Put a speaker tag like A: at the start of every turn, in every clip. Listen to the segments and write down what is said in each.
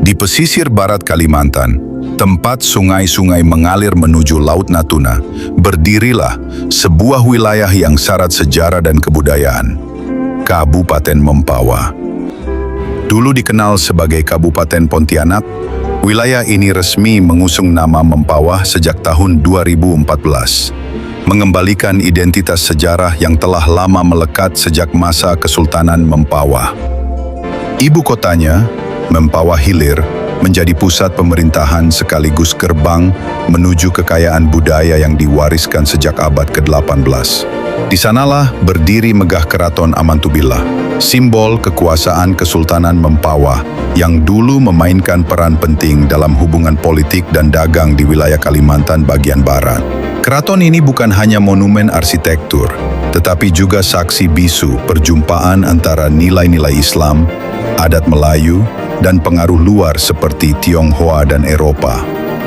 A: Di pesisir barat Kalimantan, tempat sungai-sungai mengalir menuju Laut Natuna, berdirilah sebuah wilayah yang syarat sejarah dan kebudayaan, Kabupaten Mempawah. Dulu dikenal sebagai Kabupaten Pontianak, wilayah ini resmi mengusung nama Mempawah sejak tahun 2014, mengembalikan identitas sejarah yang telah lama melekat sejak masa Kesultanan Mempawah. Ibu kotanya, Mempawah Hilir, menjadi pusat pemerintahan sekaligus gerbang menuju kekayaan budaya yang diwariskan sejak abad ke-18. Di sanalah berdiri megah Keraton Amantubillah, simbol kekuasaan Kesultanan Mempawah yang dulu memainkan peran penting dalam hubungan politik dan dagang di wilayah Kalimantan bagian barat. Keraton ini bukan hanya monumen arsitektur, tetapi juga saksi bisu perjumpaan antara nilai-nilai Islam, adat Melayu, dan pengaruh luar seperti Tionghoa dan Eropa.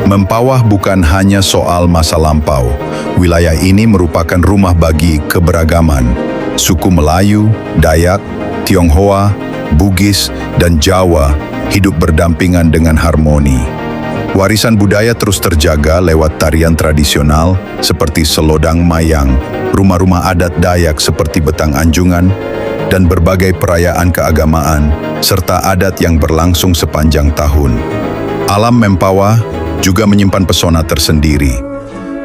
A: Mempawah bukan hanya soal masa lampau. Wilayah ini merupakan rumah bagi keberagaman. Suku Melayu, Dayak, Tionghoa, Bugis, dan Jawa hidup berdampingan dengan harmoni. Warisan budaya terus terjaga lewat tarian tradisional seperti selodang mayang, rumah-rumah adat Dayak seperti Betang Anjungan, dan berbagai perayaan keagamaan, serta adat yang berlangsung sepanjang tahun. Alam Mempawah juga menyimpan pesona tersendiri.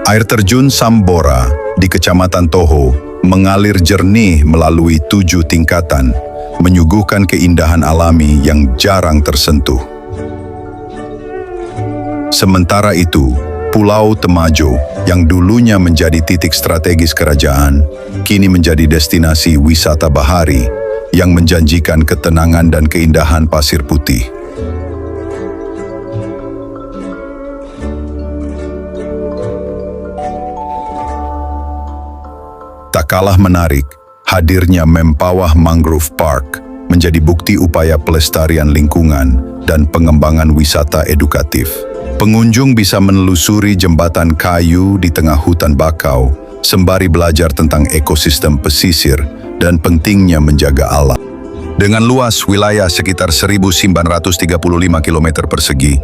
A: Air terjun Sambora di Kecamatan Toho mengalir jernih melalui 7 tingkatan, menyuguhkan keindahan alami yang jarang tersentuh. Sementara itu, Pulau Temajo yang dulunya menjadi titik strategis kerajaan, kini menjadi destinasi wisata bahari yang menjanjikan ketenangan dan keindahan pasir putih. Tak kalah menarik, hadirnya Mempawah Mangrove Park menjadi bukti upaya pelestarian lingkungan dan pengembangan wisata edukatif. Pengunjung bisa menelusuri jembatan kayu di tengah hutan bakau, sembari belajar tentang ekosistem pesisir dan pentingnya menjaga alam. Dengan luas wilayah sekitar 1.935 km persegi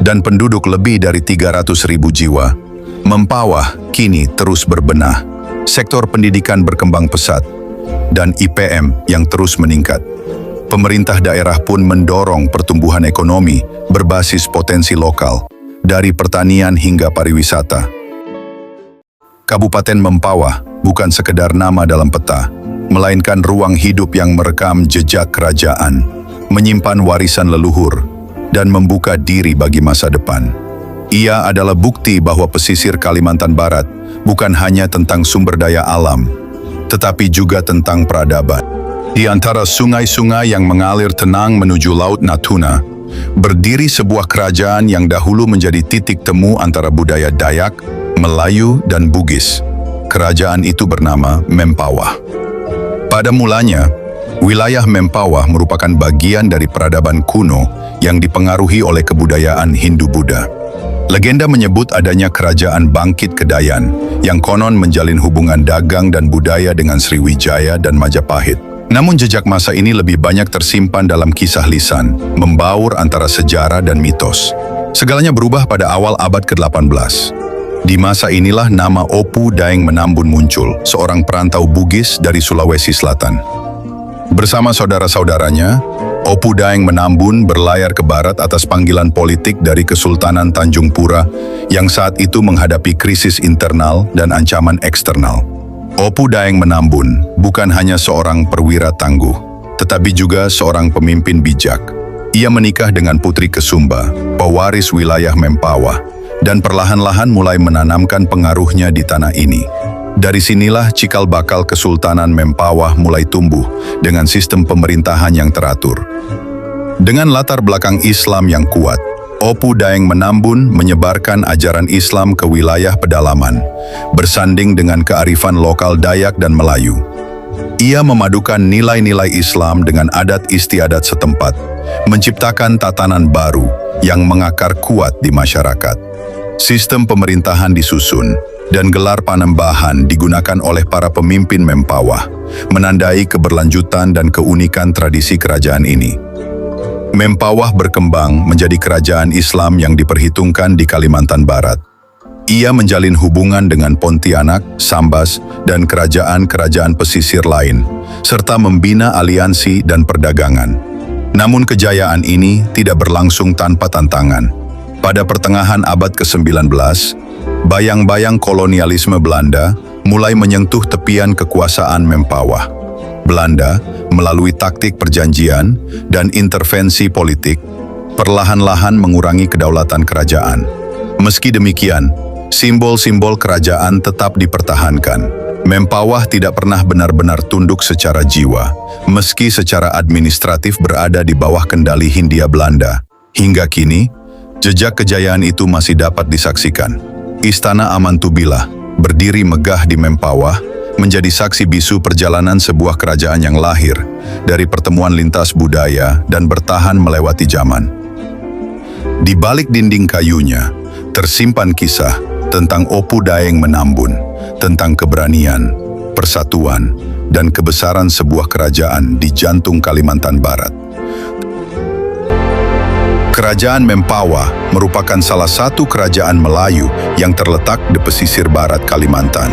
A: dan penduduk lebih dari 300.000 jiwa, Mempawah kini terus berbenah. Sektor pendidikan berkembang pesat dan IPM yang terus meningkat. Pemerintah daerah pun mendorong pertumbuhan ekonomi berbasis potensi lokal, dari pertanian hingga pariwisata. Kabupaten Mempawah bukan sekedar nama dalam peta, melainkan ruang hidup yang merekam jejak kerajaan, menyimpan warisan leluhur, dan membuka diri bagi masa depan. Ia adalah bukti bahwa pesisir Kalimantan Barat bukan hanya tentang sumber daya alam, tetapi juga tentang peradaban. Di antara sungai-sungai yang mengalir tenang menuju Laut Natuna, berdiri sebuah kerajaan yang dahulu menjadi titik temu antara budaya Dayak, Melayu, dan Bugis. Kerajaan itu bernama Mempawah. Pada mulanya, wilayah Mempawah merupakan bagian dari peradaban kuno yang dipengaruhi oleh kebudayaan Hindu-Buddha. Legenda menyebut adanya kerajaan Bangkit Kedayan yang konon menjalin hubungan dagang dan budaya dengan Sriwijaya dan Majapahit. Namun jejak masa ini lebih banyak tersimpan dalam kisah lisan, membaur antara sejarah dan mitos. Segalanya berubah pada awal abad ke-18. Di masa inilah nama Opu Daeng Menambun muncul, seorang perantau Bugis dari Sulawesi Selatan. Bersama saudara-saudaranya, Opu Daeng Menambun berlayar ke barat atas panggilan politik dari Kesultanan Tanjung Pura yang saat itu menghadapi krisis internal dan ancaman eksternal. Opu Daeng Menambun bukan hanya seorang perwira tangguh, tetapi juga seorang pemimpin bijak. Ia menikah dengan Putri Kesumba, pewaris wilayah Mempawah, dan perlahan-lahan mulai menanamkan pengaruhnya di tanah ini. Dari sinilah cikal bakal Kesultanan Mempawah mulai tumbuh dengan sistem pemerintahan yang teratur. Dengan latar belakang Islam yang kuat, Opu Daeng Menambun menyebarkan ajaran Islam ke wilayah pedalaman, bersanding dengan kearifan lokal Dayak dan Melayu. Ia memadukan nilai-nilai Islam dengan adat istiadat setempat, menciptakan tatanan baru yang mengakar kuat di masyarakat. Sistem pemerintahan disusun, dan gelar panembahan digunakan oleh para pemimpin Mempawah, menandai keberlanjutan dan keunikan tradisi kerajaan ini. Mempawah berkembang menjadi kerajaan Islam yang diperhitungkan di Kalimantan Barat. Ia menjalin hubungan dengan Pontianak, Sambas, dan kerajaan-kerajaan pesisir lain, serta membina aliansi dan perdagangan. Namun kejayaan ini tidak berlangsung tanpa tantangan. Pada pertengahan abad ke-19, bayang-bayang kolonialisme Belanda mulai menyentuh tepian kekuasaan Mempawah. Belanda, melalui taktik perjanjian dan intervensi politik, perlahan-lahan mengurangi kedaulatan kerajaan. Meski demikian, simbol-simbol kerajaan tetap dipertahankan. Mempawah tidak pernah benar-benar tunduk secara jiwa, meski secara administratif berada di bawah kendali Hindia Belanda. Hingga kini, jejak kejayaan itu masih dapat disaksikan. Istana Amantubilah, berdiri megah di Mempawah, menjadi saksi bisu perjalanan sebuah kerajaan yang lahir dari pertemuan lintas budaya dan bertahan melewati zaman. Di balik dinding kayunya, tersimpan kisah tentang Opu Daeng Menambun, tentang keberanian, persatuan, dan kebesaran sebuah kerajaan di jantung Kalimantan Barat. Kerajaan Mempawah merupakan salah satu kerajaan Melayu yang terletak di pesisir barat Kalimantan.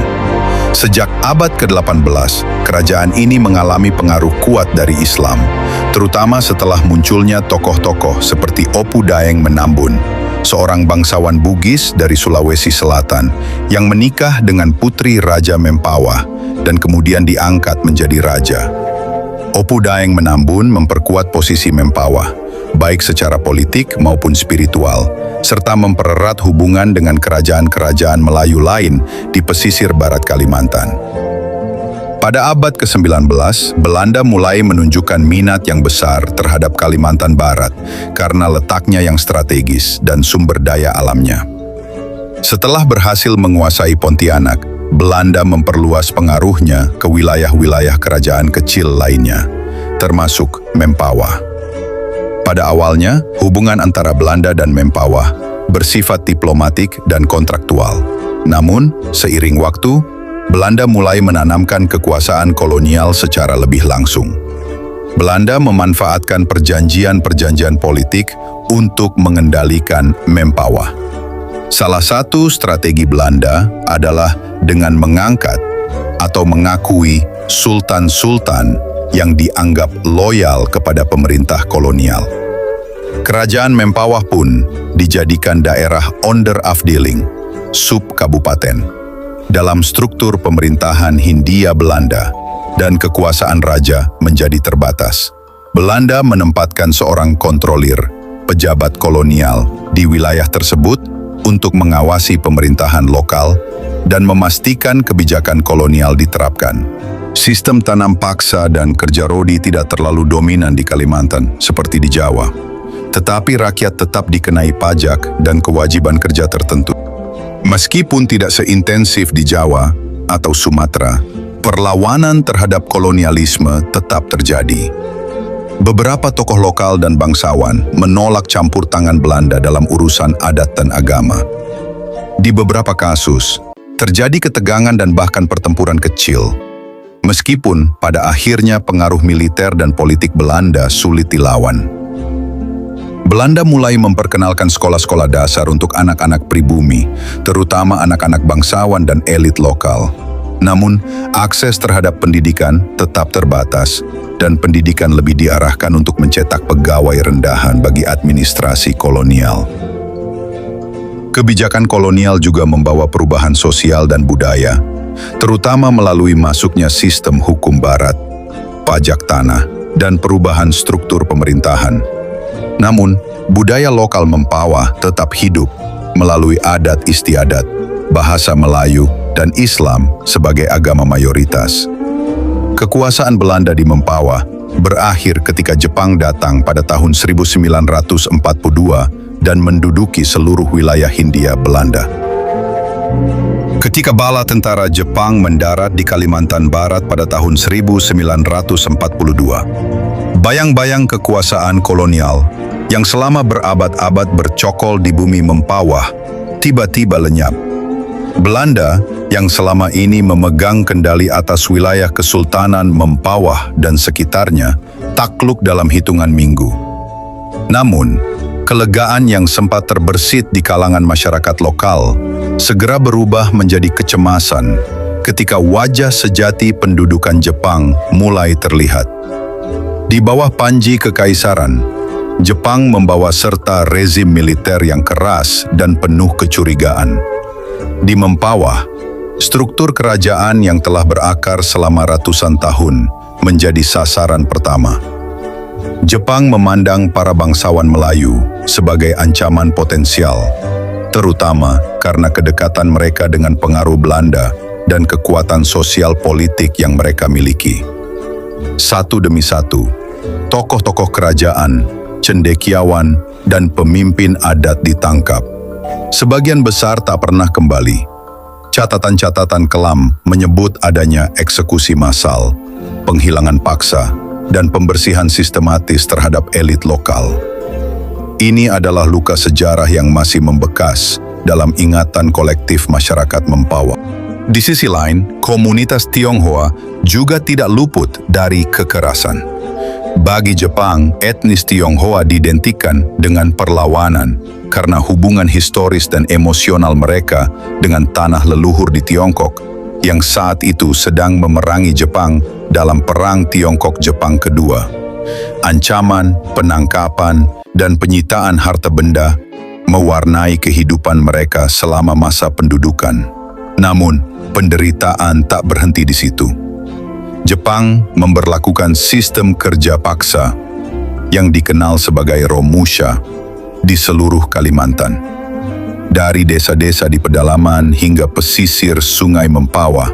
A: Sejak abad ke-18, kerajaan ini mengalami pengaruh kuat dari Islam, terutama setelah munculnya tokoh-tokoh seperti Opu Daeng Menambun, seorang bangsawan Bugis dari Sulawesi Selatan yang menikah dengan putri Raja Mempawah dan kemudian diangkat menjadi raja. Opu Daeng Menambun memperkuat posisi Mempawah, baik secara politik maupun spiritual, serta mempererat hubungan dengan kerajaan-kerajaan Melayu lain di pesisir barat Kalimantan. Pada abad ke-19, Belanda mulai menunjukkan minat yang besar terhadap Kalimantan Barat karena letaknya yang strategis dan sumber daya alamnya. Setelah berhasil menguasai Pontianak, Belanda memperluas pengaruhnya ke wilayah-wilayah kerajaan kecil lainnya, termasuk Mempawah. Pada awalnya, hubungan antara Belanda dan Mempawah bersifat diplomatik dan kontraktual. Namun, seiring waktu, Belanda mulai menanamkan kekuasaan kolonial secara lebih langsung. Belanda memanfaatkan perjanjian-perjanjian politik untuk mengendalikan Mempawah. Salah satu strategi Belanda adalah dengan mengangkat atau mengakui sultan-sultan yang dianggap loyal kepada pemerintah kolonial. Kerajaan Mempawah pun dijadikan daerah Onderafdeling, sub-kabupaten, dalam struktur pemerintahan Hindia Belanda, dan kekuasaan raja menjadi terbatas. Belanda menempatkan seorang kontrolir, pejabat kolonial, di wilayah tersebut untuk mengawasi pemerintahan lokal dan memastikan kebijakan kolonial diterapkan. Sistem tanam paksa dan kerja rodi tidak terlalu dominan di Kalimantan seperti di Jawa, tetapi rakyat tetap dikenai pajak dan kewajiban kerja tertentu. Meskipun tidak seintensif di Jawa atau Sumatera, perlawanan terhadap kolonialisme tetap terjadi. Beberapa tokoh lokal dan bangsawan menolak campur tangan Belanda dalam urusan adat dan agama. Di beberapa kasus, terjadi ketegangan dan bahkan pertempuran kecil. Meskipun pada akhirnya pengaruh militer dan politik Belanda sulit dilawan. Belanda mulai memperkenalkan sekolah-sekolah dasar untuk anak-anak pribumi, terutama anak-anak bangsawan dan elit lokal. Namun, akses terhadap pendidikan tetap terbatas, dan pendidikan lebih diarahkan untuk mencetak pegawai rendahan bagi administrasi kolonial. Kebijakan kolonial juga membawa perubahan sosial dan budaya, terutama melalui masuknya sistem hukum barat, pajak tanah, dan perubahan struktur pemerintahan. Namun, budaya lokal Mempawah tetap hidup melalui adat istiadat, bahasa Melayu, dan Islam sebagai agama mayoritas. Kekuasaan Belanda di Mempawah berakhir ketika Jepang datang pada tahun 1942 dan menduduki seluruh wilayah Hindia Belanda. Ketika bala tentara Jepang mendarat di Kalimantan Barat pada tahun 1942, bayang-bayang kekuasaan kolonial yang selama berabad-abad bercokol di bumi Mempawah tiba-tiba lenyap. Belanda yang selama ini memegang kendali atas wilayah Kesultanan Mempawah dan sekitarnya takluk dalam hitungan minggu. Namun, kelegaan yang sempat terbersit di kalangan masyarakat lokal segera berubah menjadi kecemasan ketika wajah sejati pendudukan Jepang mulai terlihat. Di bawah panji kekaisaran, Jepang membawa serta rezim militer yang keras dan penuh kecurigaan. Di Mempawah, struktur kerajaan yang telah berakar selama ratusan tahun menjadi sasaran pertama. Jepang memandang para bangsawan Melayu sebagai ancaman potensial, terutama karena kedekatan mereka dengan pengaruh Belanda dan kekuatan sosial politik yang mereka miliki. Satu demi satu, tokoh-tokoh kerajaan, cendekiawan, dan pemimpin adat ditangkap. Sebagian besar tak pernah kembali. Catatan-catatan kelam menyebut adanya eksekusi massal, penghilangan paksa, dan pembersihan sistematis terhadap elit lokal. Ini adalah luka sejarah yang masih membekas dalam ingatan kolektif masyarakat Mempawah. Di sisi lain, komunitas Tionghoa juga tidak luput dari kekerasan. Bagi Jepang, etnis Tionghoa diidentikan dengan perlawanan karena hubungan historis dan emosional mereka dengan tanah leluhur di Tiongkok yang saat itu sedang memerangi Jepang dalam Perang Tiongkok-Jepang Kedua. Ancaman, penangkapan, dan penyitaan harta benda mewarnai kehidupan mereka selama masa pendudukan. Namun, penderitaan tak berhenti di situ. Jepang memberlakukan sistem kerja paksa yang dikenal sebagai Romusha di seluruh Kalimantan. Dari desa-desa di pedalaman hingga pesisir Sungai Mempawah,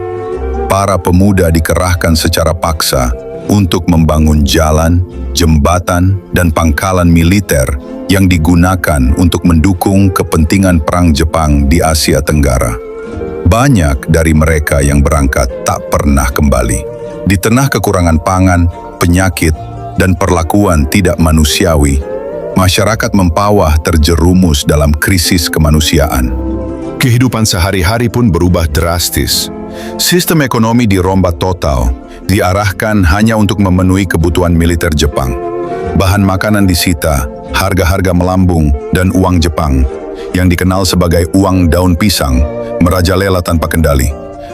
A: para pemuda dikerahkan secara paksa untuk membangun jalan, jembatan, dan pangkalan militer yang digunakan untuk mendukung kepentingan perang Jepang di Asia Tenggara. Banyak dari mereka yang berangkat tak pernah kembali. Di tengah kekurangan pangan, penyakit, dan perlakuan tidak manusiawi, masyarakat Mempawah terjerumus dalam krisis kemanusiaan. Kehidupan sehari-hari pun berubah drastis. Sistem ekonomi dirombak total, diarahkan hanya untuk memenuhi kebutuhan militer Jepang. Bahan makanan disita, harga-harga melambung, dan uang Jepang, yang dikenal sebagai uang daun pisang, merajalela tanpa kendali.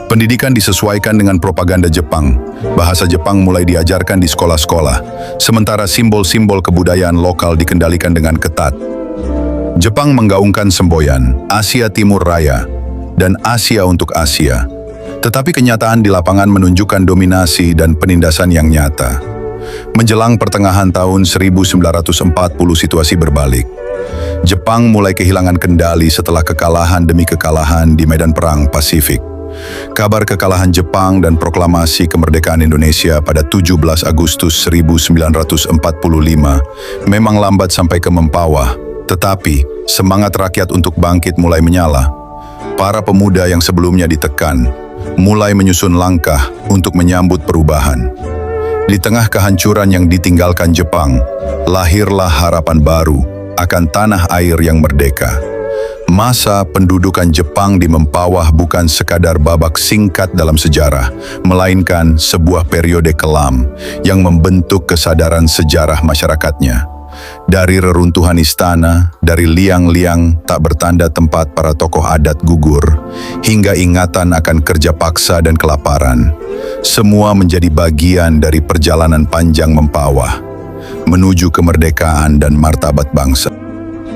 A: Pendidikan disesuaikan dengan propaganda Jepang. Bahasa Jepang mulai diajarkan di sekolah-sekolah, sementara simbol-simbol kebudayaan lokal dikendalikan dengan ketat. Jepang menggaungkan semboyan Asia Timur Raya dan Asia untuk Asia. Tetapi kenyataan di lapangan menunjukkan dominasi dan penindasan yang nyata. Menjelang pertengahan tahun 1940 situasi berbalik. Jepang mulai kehilangan kendali setelah kekalahan demi kekalahan di medan perang Pasifik. Kabar kekalahan Jepang dan proklamasi kemerdekaan Indonesia pada 17 Agustus 1945 memang lambat sampai ke Mempawah, tetapi semangat rakyat untuk bangkit mulai menyala. Para pemuda yang sebelumnya ditekan mulai menyusun langkah untuk menyambut perubahan. Di tengah kehancuran yang ditinggalkan Jepang, lahirlah harapan baru akan tanah air yang merdeka. Masa pendudukan Jepang di Mempawah bukan sekadar babak singkat dalam sejarah, melainkan sebuah periode kelam yang membentuk kesadaran sejarah masyarakatnya. Dari reruntuhan istana, dari liang-liang tak bertanda tempat para tokoh adat gugur, hingga ingatan akan kerja paksa dan kelaparan, semua menjadi bagian dari perjalanan panjang Mempawah menuju kemerdekaan dan martabat bangsa.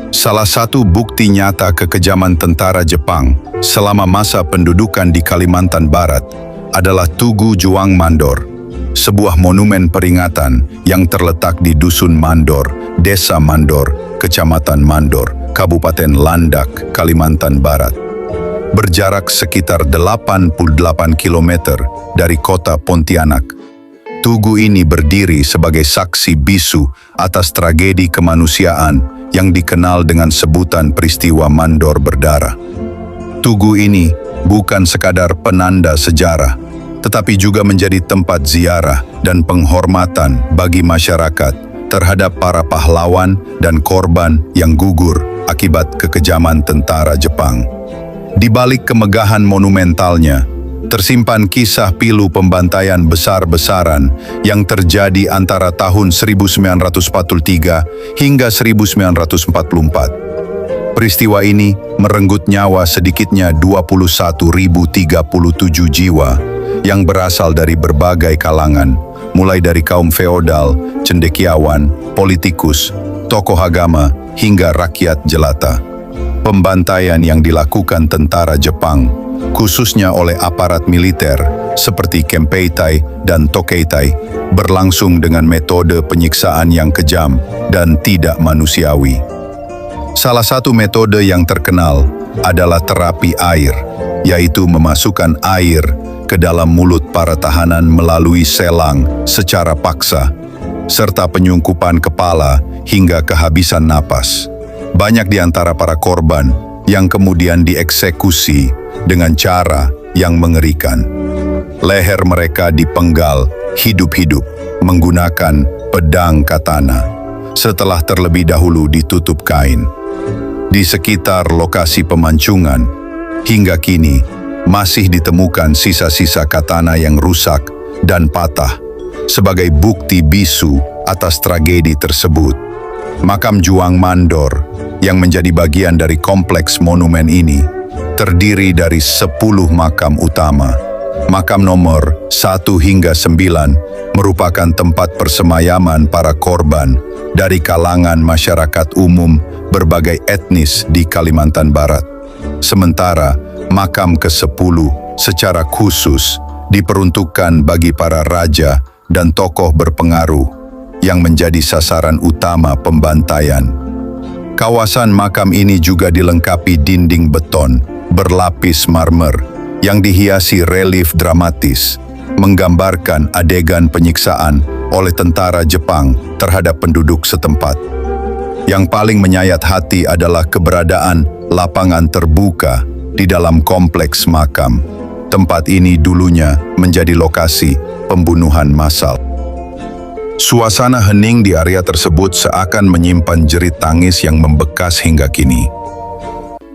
A: Salah satu bukti nyata kekejaman tentara Jepang selama masa pendudukan di Kalimantan Barat adalah Tugu Juang Mandor, sebuah monumen peringatan yang terletak di Dusun Mandor, Desa Mandor, Kecamatan Mandor, Kabupaten Landak, Kalimantan Barat. Berjarak sekitar 88 km dari kota Pontianak. Tugu ini berdiri sebagai saksi bisu atas tragedi kemanusiaan yang dikenal dengan sebutan peristiwa Mandor berdarah. Tugu ini bukan sekadar penanda sejarah, tetapi juga menjadi tempat ziarah dan penghormatan bagi masyarakat terhadap para pahlawan dan korban yang gugur akibat kekejaman tentara Jepang. Di balik kemegahan monumentalnya, tersimpan kisah pilu pembantaian besar-besaran yang terjadi antara tahun 1943 hingga 1944. Peristiwa ini merenggut nyawa sedikitnya 21.037 jiwa yang berasal dari berbagai kalangan, mulai dari kaum feodal, cendekiawan, politikus, tokoh agama, hingga rakyat jelata. Pembantaian yang dilakukan tentara Jepang, khususnya oleh aparat militer seperti Kempeitai dan Tokeitai, berlangsung dengan metode penyiksaan yang kejam dan tidak manusiawi. Salah satu metode yang terkenal adalah terapi air, yaitu memasukkan air ke dalam mulut para tahanan melalui selang secara paksa, serta penyungkupan kepala hingga kehabisan napas. Banyak di antara para korban yang kemudian dieksekusi dengan cara yang mengerikan. Leher mereka dipenggal hidup-hidup menggunakan pedang katana, setelah terlebih dahulu ditutup kain. Di sekitar lokasi pemancungan, hingga kini masih ditemukan sisa-sisa katana yang rusak dan patah sebagai bukti bisu atas tragedi tersebut. Makam Juang Mandor yang menjadi bagian dari kompleks monumen ini terdiri dari 10 makam utama. Makam nomor 1 hingga 9 merupakan tempat persemayaman para korban dari kalangan masyarakat umum berbagai etnis di Kalimantan Barat. Sementara makam ke-10 secara khusus diperuntukkan bagi para raja dan tokoh berpengaruh yang menjadi sasaran utama pembantaian. Kawasan makam ini juga dilengkapi dinding beton berlapis marmer yang dihiasi relief dramatis, menggambarkan adegan penyiksaan oleh tentara Jepang terhadap penduduk setempat. Yang paling menyayat hati adalah keberadaan lapangan terbuka di dalam kompleks makam. Tempat ini dulunya menjadi lokasi pembunuhan massal. Suasana hening di area tersebut seakan menyimpan jerit tangis yang membekas hingga kini.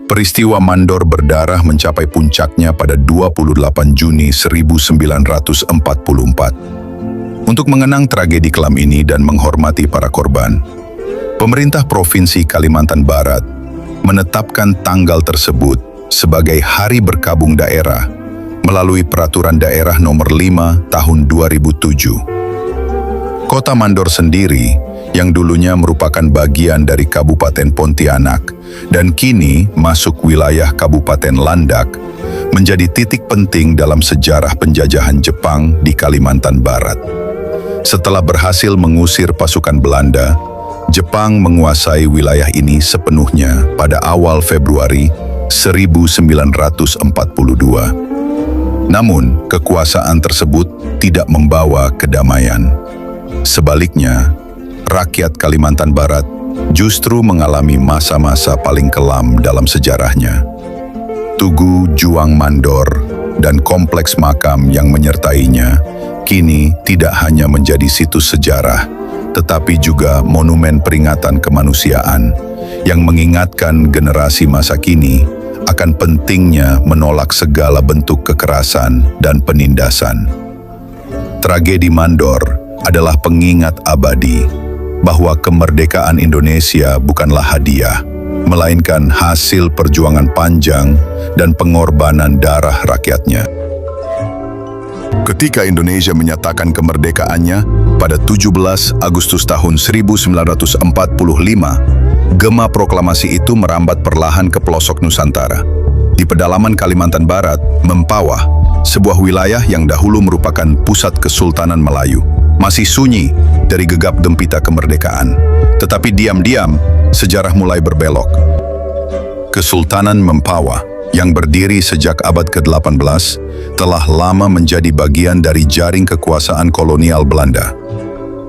A: Peristiwa Mandor berdarah mencapai puncaknya pada 28 Juni 1944. Untuk mengenang tragedi kelam ini dan menghormati para korban, pemerintah Provinsi Kalimantan Barat menetapkan tanggal tersebut sebagai Hari Berkabung Daerah melalui Peraturan Daerah Nomor 5 Tahun 2007. Kota Mandor sendiri, yang dulunya merupakan bagian dari Kabupaten Pontianak dan kini masuk wilayah Kabupaten Landak, menjadi titik penting dalam sejarah penjajahan Jepang di Kalimantan Barat. Setelah berhasil mengusir pasukan Belanda, Jepang menguasai wilayah ini sepenuhnya pada awal Februari 1942. Namun, kekuasaan tersebut tidak membawa kedamaian. Sebaliknya, rakyat Kalimantan Barat justru mengalami masa-masa paling kelam dalam sejarahnya. Tugu Juang Mandor dan kompleks makam yang menyertainya kini tidak hanya menjadi situs sejarah, tetapi juga monumen peringatan kemanusiaan yang mengingatkan generasi masa kini akan pentingnya menolak segala bentuk kekerasan dan penindasan. Tragedi Mandor adalah pengingat abadi bahwa kemerdekaan Indonesia bukanlah hadiah, melainkan hasil perjuangan panjang dan pengorbanan darah rakyatnya. Ketika Indonesia menyatakan kemerdekaannya pada 17 Agustus tahun 1945, gema proklamasi itu merambat perlahan ke pelosok Nusantara. Di pedalaman Kalimantan Barat, Mempawah, sebuah wilayah yang dahulu merupakan pusat Kesultanan Melayu, masih sunyi dari gegap gempita kemerdekaan. Tetapi diam-diam, sejarah mulai berbelok. Kesultanan Mempawah, yang berdiri sejak abad ke-18, telah lama menjadi bagian dari jaring kekuasaan kolonial Belanda.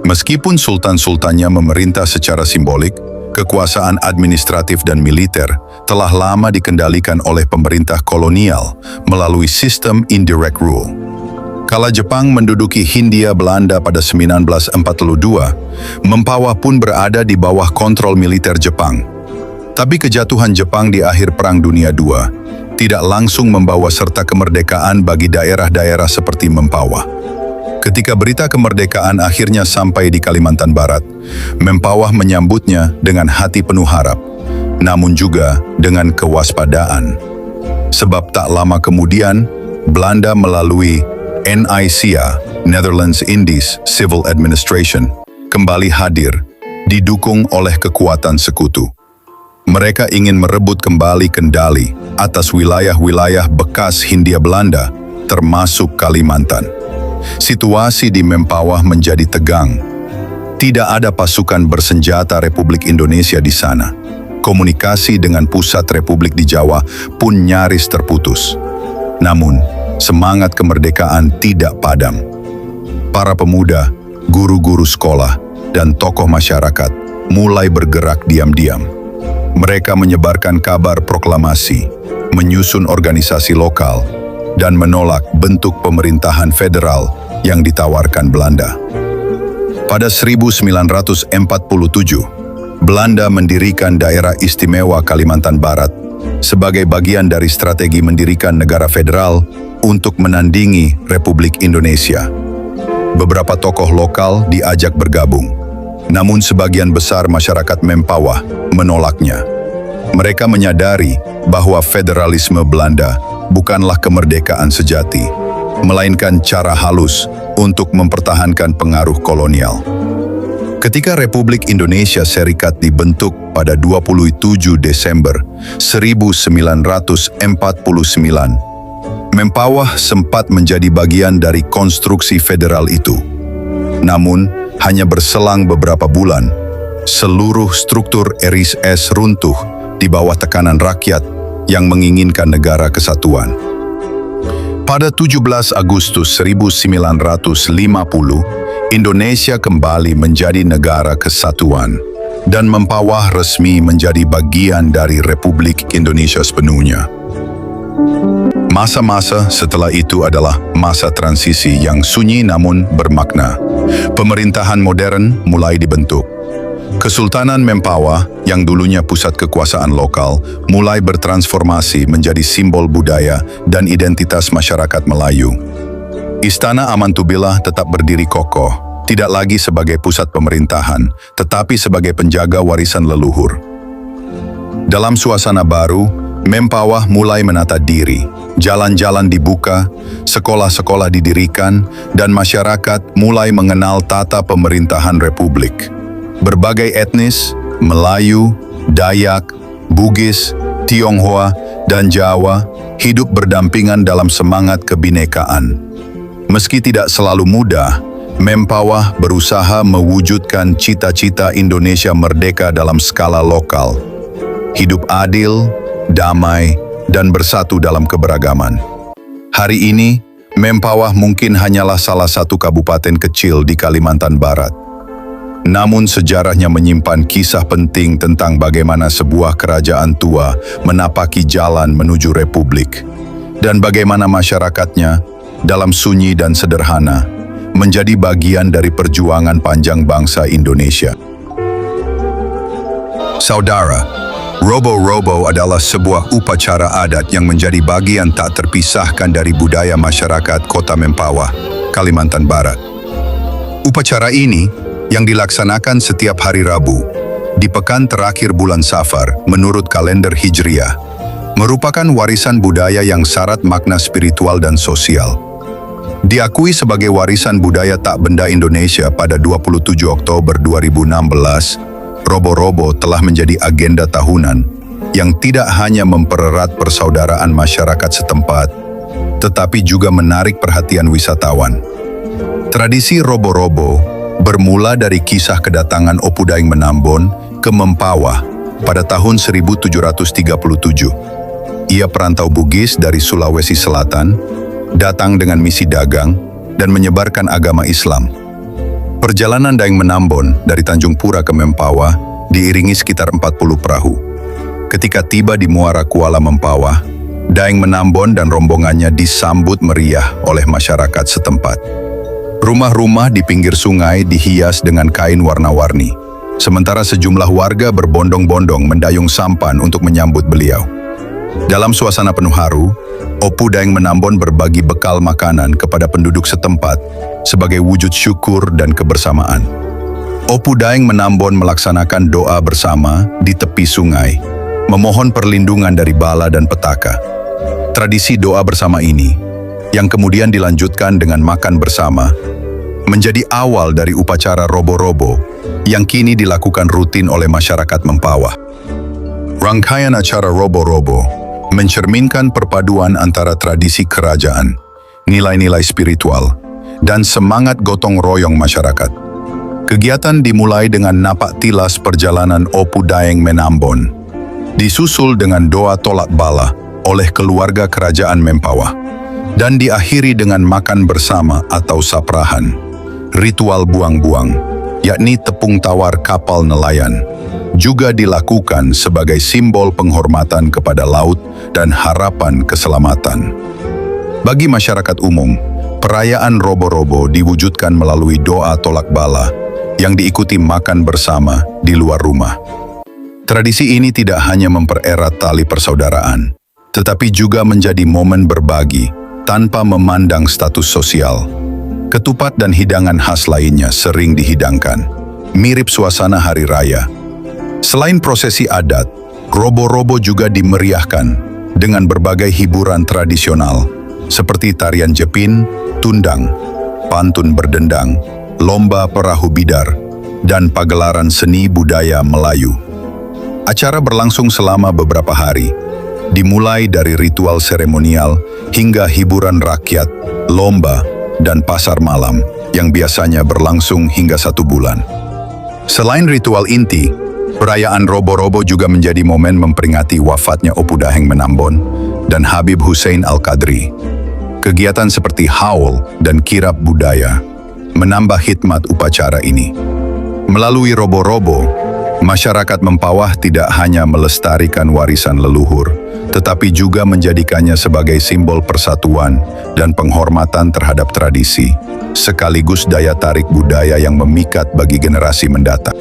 A: Meskipun sultan-sultannya memerintah secara simbolik, kekuasaan administratif dan militer telah lama dikendalikan oleh pemerintah kolonial melalui sistem indirect rule. Kala Jepang menduduki Hindia Belanda pada 1942, Mempawah pun berada di bawah kontrol militer Jepang. Tapi kejatuhan Jepang di akhir Perang Dunia II tidak langsung membawa serta kemerdekaan bagi daerah-daerah seperti Mempawah. Ketika berita kemerdekaan akhirnya sampai di Kalimantan Barat, Mempawah menyambutnya dengan hati penuh harap, namun juga dengan kewaspadaan. Sebab tak lama kemudian, Belanda melalui NICA, Netherlands Indies Civil Administration, kembali hadir, didukung oleh kekuatan sekutu. Mereka ingin merebut kembali kendali atas wilayah-wilayah bekas Hindia Belanda, termasuk Kalimantan. Situasi di Mempawah menjadi tegang. Tidak ada pasukan bersenjata Republik Indonesia di sana. Komunikasi dengan pusat Republik di Jawa pun nyaris terputus. Namun, semangat kemerdekaan tidak padam. Para pemuda, guru-guru sekolah, dan tokoh masyarakat mulai bergerak diam-diam. Mereka menyebarkan kabar proklamasi, menyusun organisasi lokal, dan menolak bentuk pemerintahan federal yang ditawarkan Belanda. Pada 1947, Belanda mendirikan Daerah Istimewa Kalimantan Barat sebagai bagian dari strategi mendirikan negara federal untuk menandingi Republik Indonesia. Beberapa tokoh lokal diajak bergabung, namun sebagian besar masyarakat Mempawah menolaknya. Mereka menyadari bahwa federalisme Belanda bukanlah kemerdekaan sejati, melainkan cara halus untuk mempertahankan pengaruh kolonial. Ketika Republik Indonesia Serikat dibentuk pada 27 Desember 1949, Mempawah sempat menjadi bagian dari konstruksi federal itu. Namun, hanya berselang beberapa bulan, seluruh struktur RIS runtuh di bawah tekanan rakyat yang menginginkan negara kesatuan. Pada 17 Agustus 1950, Indonesia kembali menjadi negara kesatuan dan Mempawah resmi menjadi bagian dari Republik Indonesia sepenuhnya. Masa-masa setelah itu adalah masa transisi yang sunyi namun bermakna. Pemerintahan modern mulai dibentuk. Kesultanan Mempawah yang dulunya pusat kekuasaan lokal mulai bertransformasi menjadi simbol budaya dan identitas masyarakat Melayu. Istana Amantubillah tetap berdiri kokoh, tidak lagi sebagai pusat pemerintahan, tetapi sebagai penjaga warisan leluhur. Dalam suasana baru, Mempawah mulai menata diri, jalan-jalan dibuka, sekolah-sekolah didirikan, dan masyarakat mulai mengenal tata pemerintahan republik. Berbagai etnis, Melayu, Dayak, Bugis, Tionghoa, dan Jawa hidup berdampingan dalam semangat kebinekaan. Meski tidak selalu mudah, Mempawah berusaha mewujudkan cita-cita Indonesia merdeka dalam skala lokal. Hidup adil, damai, dan bersatu dalam keberagaman. Hari ini, Mempawah mungkin hanyalah salah satu kabupaten kecil di Kalimantan Barat. Namun sejarahnya menyimpan kisah penting tentang bagaimana sebuah kerajaan tua menapaki jalan menuju republik, dan bagaimana masyarakatnya, dalam sunyi dan sederhana, menjadi bagian dari perjuangan panjang bangsa Indonesia. Saudara, Robo-robo adalah sebuah upacara adat yang menjadi bagian tak terpisahkan dari budaya masyarakat Kota Mempawah, Kalimantan Barat. Upacara ini, yang dilaksanakan setiap hari Rabu, di pekan terakhir bulan Safar menurut kalender Hijriah, merupakan warisan budaya yang syarat makna spiritual dan sosial. Diakui sebagai warisan budaya tak benda Indonesia pada 27 Oktober 2016, Robo-robo telah menjadi agenda tahunan yang tidak hanya mempererat persaudaraan masyarakat setempat, tetapi juga menarik perhatian wisatawan. Tradisi Robo-robo bermula dari kisah kedatangan Opu Daeng Menambon ke Mempawah pada tahun 1737. Ia perantau Bugis dari Sulawesi Selatan, datang dengan misi dagang dan menyebarkan agama Islam. Perjalanan Daeng Menambon dari Tanjung Pura ke Mempawah diiringi sekitar 40 perahu. Ketika tiba di Muara Kuala Mempawah, Daeng Menambon dan rombongannya disambut meriah oleh masyarakat setempat. Rumah-rumah di pinggir sungai dihias dengan kain warna-warni, sementara sejumlah warga berbondong-bondong mendayung sampan untuk menyambut beliau. Dalam suasana penuh haru, Opu Daeng Menambon berbagi bekal makanan kepada penduduk setempat sebagai wujud syukur dan kebersamaan. Opu Daeng Menambon melaksanakan doa bersama di tepi sungai, memohon perlindungan dari bala dan petaka. Tradisi doa bersama ini, yang kemudian dilanjutkan dengan makan bersama, menjadi awal dari upacara robo-robo yang kini dilakukan rutin oleh masyarakat Mempawah. Rangkaian acara robo-robo mencerminkan perpaduan antara tradisi kerajaan, nilai-nilai spiritual, dan semangat gotong royong masyarakat. Kegiatan dimulai dengan napak tilas perjalanan Opu Daeng Menambon, disusul dengan doa tolak bala oleh keluarga kerajaan Mempawah, dan diakhiri dengan makan bersama atau saprahan, ritual buang-buang, yakni tepung tawar kapal nelayan, juga dilakukan sebagai simbol penghormatan kepada laut dan harapan keselamatan. Bagi masyarakat umum, perayaan robo-robo diwujudkan melalui doa tolak bala yang diikuti makan bersama di luar rumah. Tradisi ini tidak hanya mempererat tali persaudaraan, tetapi juga menjadi momen berbagi tanpa memandang status sosial. Ketupat dan hidangan khas lainnya sering dihidangkan, mirip suasana hari raya. Selain prosesi adat, robo-robo juga dimeriahkan dengan berbagai hiburan tradisional seperti tarian jepin, tundang, pantun berdendang, lomba perahu bidar, dan pagelaran seni budaya Melayu. Acara berlangsung selama beberapa hari, dimulai dari ritual seremonial hingga hiburan rakyat, lomba, dan pasar malam yang biasanya berlangsung hingga 1 bulan. Selain ritual inti, perayaan robo-robo juga menjadi momen memperingati wafatnya Opu Daeng Menambon dan Habib Hussein Al-Qadri. Kegiatan seperti haul dan kirab budaya menambah hikmat upacara ini. Melalui robo-robo, masyarakat Mempawah tidak hanya melestarikan warisan leluhur, tetapi juga menjadikannya sebagai simbol persatuan dan penghormatan terhadap tradisi, sekaligus daya tarik budaya yang memikat bagi generasi mendatang.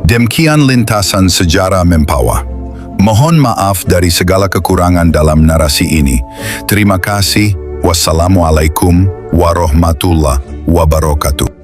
A: Demikian lintasan sejarah Mempawah. Mohon maaf dari segala kekurangan dalam narasi ini. Terima kasih. Wassalamualaikum warahmatullahi wabarakatuh.